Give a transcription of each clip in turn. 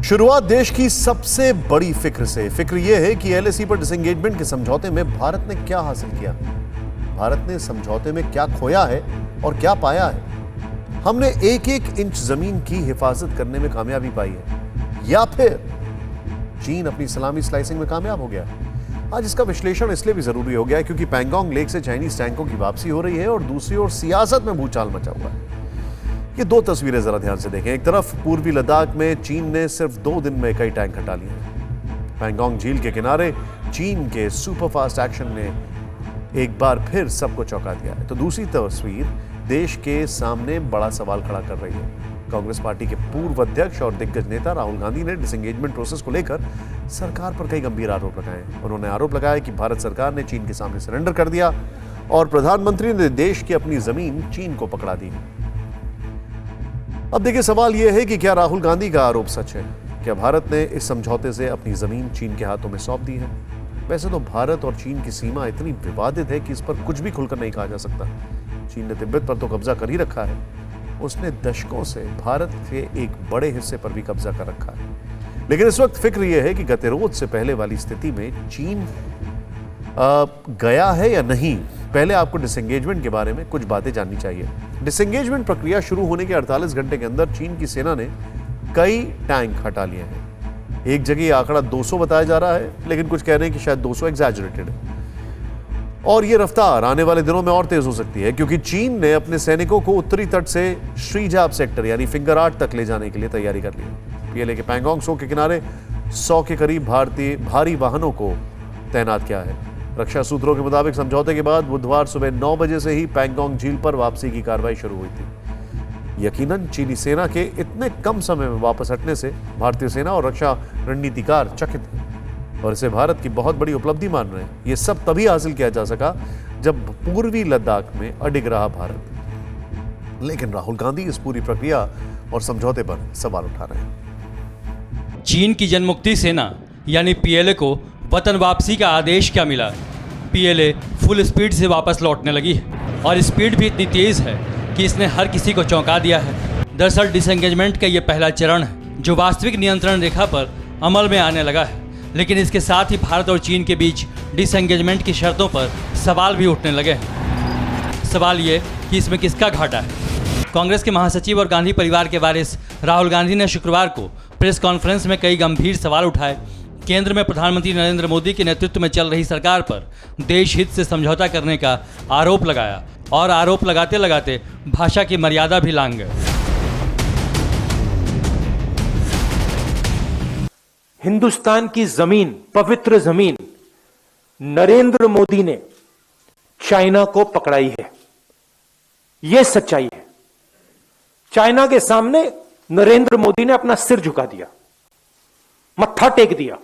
शुरुआत देश की सबसे बड़ी फिक्र से। फिक्र यह है कि एलएसी पर डिसएंगेजमेंट के समझौते में भारत ने क्या हासिल किया, भारत ने समझौते में क्या खोया है और क्या पाया है। हमने एक एक इंच जमीन की हिफाजत करने में कामयाबी पाई है या फिर चीन अपनी सलामी स्लाइसिंग में कामयाब हो गया। आज इसका विश्लेषण इसलिए भी जरूरी हो गया है क्योंकि पैंगोंग लेक से चाइनीज टैंकों की वापसी हो रही है और दूसरी ओर सियासत में भूचाल मचा हुआ है। ये दो तस्वीरें जरा ध्यान से देखें। एक तरफ पूर्वी लद्दाख में चीन ने सिर्फ 2 दिन में कई टैंक हटा लिए। पैंगोंग झील के किनारे चीन के सुपरफास्ट एक्शन ने एक बार फिर सबको चौंका दिया है। तो दूसरी तस्वीर देश के सामने बड़ा सवाल खड़ा कर रही है। कांग्रेस पार्टी के पूर्व अध्यक्ष और दिग्गज नेता राहुल गांधी ने डिसएंगेजमेंट प्रोसेस को लेकर सरकार पर कई गंभीर आरोप लगाए। उन्होंने आरोप लगाया कि भारत सरकार ने चीन के सामने सरेंडर कर दिया और प्रधानमंत्री ने देश की अपनी जमीन चीन को पकड़ा दी। अब देखिए, सवाल यह है कि क्या राहुल गांधी का आरोप सच है? क्या भारत ने इस समझौते से अपनी जमीन चीन के हाथों में सौंप दी है? वैसे तो भारत और चीन की सीमा इतनी विवादित है कि इस पर कुछ भी खुलकर नहीं कहा जा सकता। चीन ने तिब्बत पर तो कब्जा कर ही रखा है, उसने दशकों से भारत के एक बड़े हिस्से पर भी कब्जा कर रखा है। लेकिन इस वक्त फिक्र यह है कि गतिरोध से पहले वाली स्थिति में चीन गया है या नहीं। पहले आपको डिसएंगेजमेंट के बारे में कुछ बातें जाननी चाहिए। डिसएंगेजमेंट प्रक्रिया शुरू होने के 48 घंटे के अंदर चीन की सेना ने कई टैंक हटा लिए हैं। एक जगह यह आंकड़ा 200 बताया जा रहा है, लेकिन कुछ कह रहे हैं कि शायद 200 एग्जैजरेटेड है और यह रफ्तार आने वाले दिनों में और तेज हो सकती है क्योंकि चीन ने अपने सैनिकों को उत्तरी तट से श्रीजाब सेक्टर यानी फिंगर 8 तक ले जाने के लिए तैयारी कर ली है। पीएलए के पैंगोंग त्सो के किनारे 100 के करीब भारी वाहनों को तैनात किया है। रक्षा सूत्रों के मुताबिक समझौते के बाद बुधवार सुबह 9 बजे से ही पैंगोंग झील पर वापसी की कार्रवाई शुरू हुई थी। यकीनन चीनी सेना के इतने कम समय में वापस हटने से भारतीय सेना और रक्षा रणनीतिकार चकित हैं और इसे भारत की बहुत बड़ी उपलब्धि मान रहे हैं। यह सब तभी हासिल किया जा सका जब पूर्वी लद्दाख में अडिग रहा भारत। लेकिन राहुल गांधी इस पूरी प्रक्रिया और समझौते पर सवाल उठा रहे हैं। चीन की जनमुक्ति सेना यानी पीएलए को वतन वापसी का आदेश क्या मिला? पीएलए फुल स्पीड से वापस लौटने लगी है और स्पीड भी इतनी तेज़ है कि इसने हर किसी को चौंका दिया है। दरअसल डिसएंगेजमेंट का ये पहला चरण है जो वास्तविक नियंत्रण रेखा पर अमल में आने लगा है। लेकिन इसके साथ ही भारत और चीन के बीच डिसएंगेजमेंट की शर्तों पर सवाल भी उठने लगे हैं। सवाल ये कि इसमें किसका घाटा है? कांग्रेस के महासचिव और गांधी परिवार के वारिस राहुल गांधी ने शुक्रवार को प्रेस कॉन्फ्रेंस में कई गंभीर सवाल उठाए। केंद्र में प्रधानमंत्री नरेंद्र मोदी के नेतृत्व में चल रही सरकार पर देश हित से समझौता करने का आरोप लगाया और आरोप लगाते लगाते भाषा की मर्यादा भी लांघ गए। हिंदुस्तान की जमीन, पवित्र जमीन, नरेंद्र मोदी ने चाइना को पकड़ाई है। यह सच्चाई है। चाइना के सामने नरेंद्र मोदी ने अपना सिर झुका दिया, मत्था टेक दिया।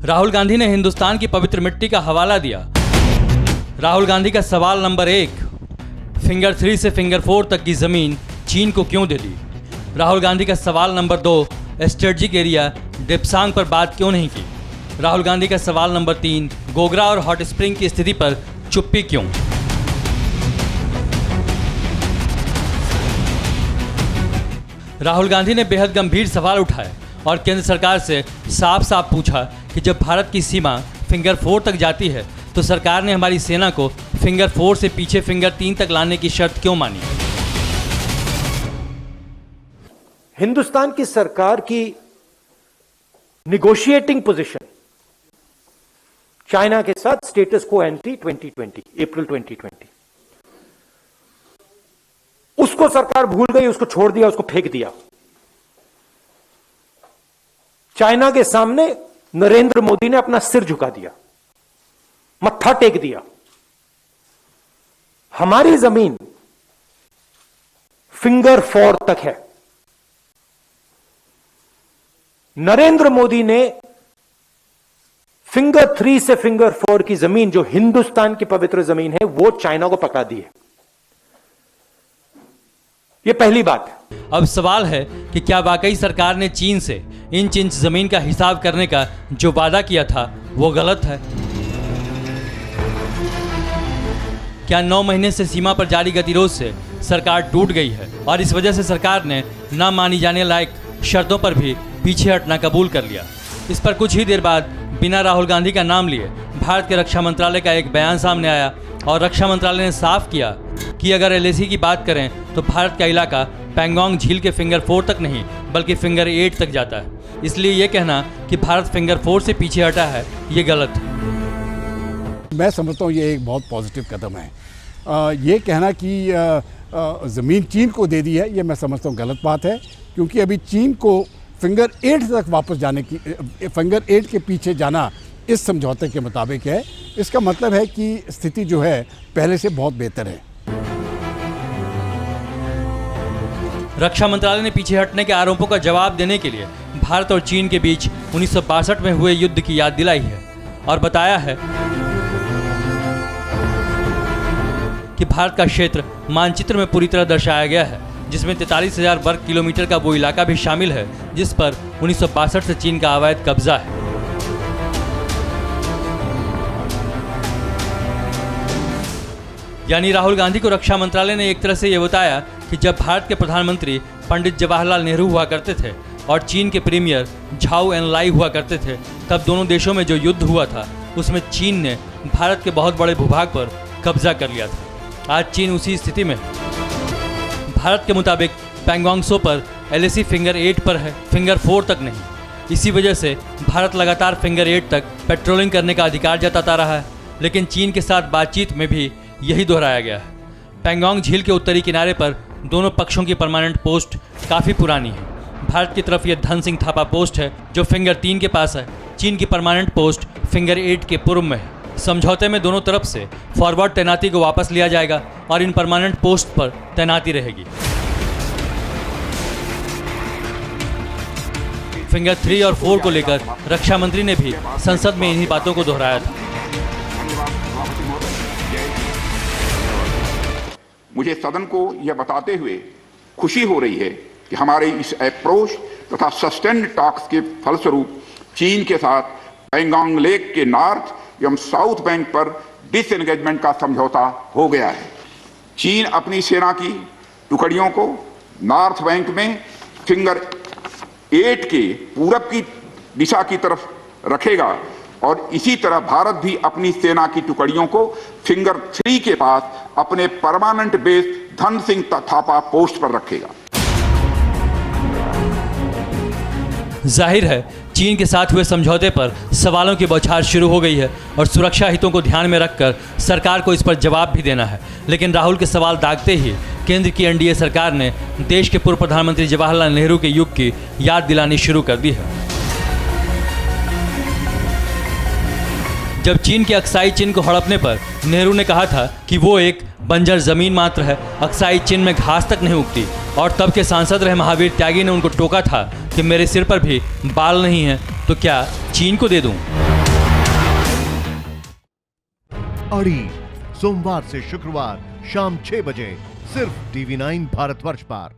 राहुल गांधी ने हिंदुस्तान की पवित्र मिट्टी का हवाला दिया। राहुल गांधी का सवाल नंबर 1, फिंगर 3 से फिंगर 4 तक की जमीन चीन को क्यों दे दी? राहुल गांधी का सवाल नंबर 2, स्ट्रेटेजिक एरिया डिप्सांग पर बात क्यों नहीं की? राहुल गांधी का सवाल नंबर 3, गोगरा और हॉट स्प्रिंग की स्थिति पर चुप्पी क्यों? राहुल गांधी ने बेहद गंभीर सवाल उठाए और केंद्र सरकार से साफ साफ पूछा कि जब भारत की सीमा फिंगर 4 तक जाती है तो सरकार ने हमारी सेना को फिंगर 4 से पीछे फिंगर 3 तक लाने की शर्त क्यों मानी? हिंदुस्तान की सरकार की निगोशिएटिंग पोजीशन चाइना के साथ स्टेटस को एंटी 2020, अप्रैल 2020, उसको सरकार भूल गई, उसको छोड़ दिया, उसको फेंक दिया। चाइना के सामने नरेंद्र मोदी ने अपना सिर झुका दिया, मत्था टेक दिया। हमारी जमीन फिंगर 4 तक है। नरेंद्र मोदी ने फिंगर 3 से फिंगर 4 की जमीन, जो हिंदुस्तान की पवित्र जमीन है, वो चाइना को पकड़ा दी है। यह पहली बात है। अब सवाल है कि क्या वाकई सरकार ने चीन से इंच इंच जमीन का हिसाब करने का जो वादा किया था वो गलत है? क्या 9 महीने से सीमा पर जारी गतिरोध से सरकार टूट गई है और इस वजह से सरकार ने न मानी जाने लायक शर्तों पर भी पीछे हटना कबूल कर लिया। इस पर कुछ ही देर बाद बिना राहुल गांधी का नाम लिए भारत के रक्षा मंत्रालय का एक बयान सामने आया और रक्षा मंत्रालय ने साफ किया कि अगर एलएसी की बात करें तो भारत का इलाका पैंगोंग झील के फिंगर 4 तक नहीं बल्कि फिंगर 8 तक जाता है। इसलिए ये कहना कि भारत फिंगर 4 से पीछे हटा है, ये गलत है। मैं समझता हूँ ये एक बहुत पॉजिटिव कदम है। ये कहना कि ज़मीन चीन को दे दी है, ये मैं समझता हूँ गलत बात है, क्योंकि अभी चीन को फिंगर 8 तक वापस जाने की, फिंगर 8 के पीछे जाना इस समझौते के मुताबिक है। इसका मतलब है कि स्थिति जो है पहले से बहुत बेहतर है। रक्षा मंत्रालय ने पीछे हटने के आरोपों का जवाब देने के लिए भारत और चीन के बीच 1962 में हुए युद्ध की याद दिलाई है और बताया है कि भारत का क्षेत्र मानचित्र में पूरी तरह दर्शाया गया है, जिसमें 43,000 वर्ग किलोमीटर का वो इलाका भी शामिल है जिस पर 1962 से चीन का अवैध कब्जा है। यानी राहुल गांधी को रक्षा मंत्रालय ने एक तरह से ये बताया कि जब भारत के प्रधानमंत्री पंडित जवाहरलाल नेहरू हुआ करते थे और चीन के प्रीमियर झाओ एनलाई हुआ करते थे, तब दोनों देशों में जो युद्ध हुआ था उसमें चीन ने भारत के बहुत बड़े भूभाग पर कब्जा कर लिया था। आज चीन उसी स्थिति में है। भारत के मुताबिक पैंगोंग त्सो पर एलएसी फिंगर 8 पर है, फिंगर 4 तक नहीं। इसी वजह से भारत लगातार फिंगर 8 तक पेट्रोलिंग करने का अधिकार जताता रहा है, लेकिन चीन के साथ बातचीत में भी यही दोहराया गया है। पैंगोंग झील के उत्तरी किनारे पर दोनों पक्षों की परमानेंट पोस्ट काफ़ी पुरानी है। भारत की तरफ यह धन सिंह थापा पोस्ट है जो फिंगर 3 के पास है। चीन की परमानेंट पोस्ट फिंगर 8 के पूर्व में है। समझौते में दोनों तरफ से फॉरवर्ड तैनाती को वापस लिया जाएगा और इन परमानेंट पोस्ट पर तैनाती रहेगी। फिंगर 3 और 4 को लेकर रक्षा मंत्री ने भी संसद में इन्हीं बातों को दोहराया था। मुझे सदन को यह बताते हुए खुशी हो रही है कि हमारे इस अप्रोच तथा सस्टेन्ड टॉक्स के फलस्वरूप चीन के साथ पैंगोंग लेक के नॉर्थ एवं साउथ बैंक पर डिसएंगेजमेंट का समझौता हो गया है। चीन अपनी सेना की टुकड़ियों को नॉर्थ बैंक में फिंगर 8 के पूरब की दिशा की तरफ रखेगा और इसी तरह भारत भी अपनी सेना की टुकड़ियों को फिंगर 3 के पास अपने permanent base Dhan Singh Thapa post पर रखेगा। जाहिर है चीन के साथ हुए समझौते पर सवालों की बौछार शुरू हो गई है और सुरक्षा हितों को ध्यान में रखकर सरकार को इस पर जवाब भी देना है। लेकिन राहुल के सवाल दागते ही केंद्र की एनडीए सरकार ने देश के पूर्व प्रधानमंत्री जवाहरलाल नेहरू के युग की याद दिलानी शुरू कर दी है। जब चीन के अक्साई चिन्ह को हड़पने पर नेहरू ने कहा था कि वो एक बंजर जमीन मात्र है, अक्साई चिन्ह में घास तक नहीं उगती, और तब के सांसद रहे महावीर त्यागी ने उनको टोका था कि मेरे सिर पर भी बाल नहीं है तो क्या चीन को दे दूं? अड़ी सोमवार से शुक्रवार शाम 6 बजे सिर्फ TV9 भारतवर्ष पर।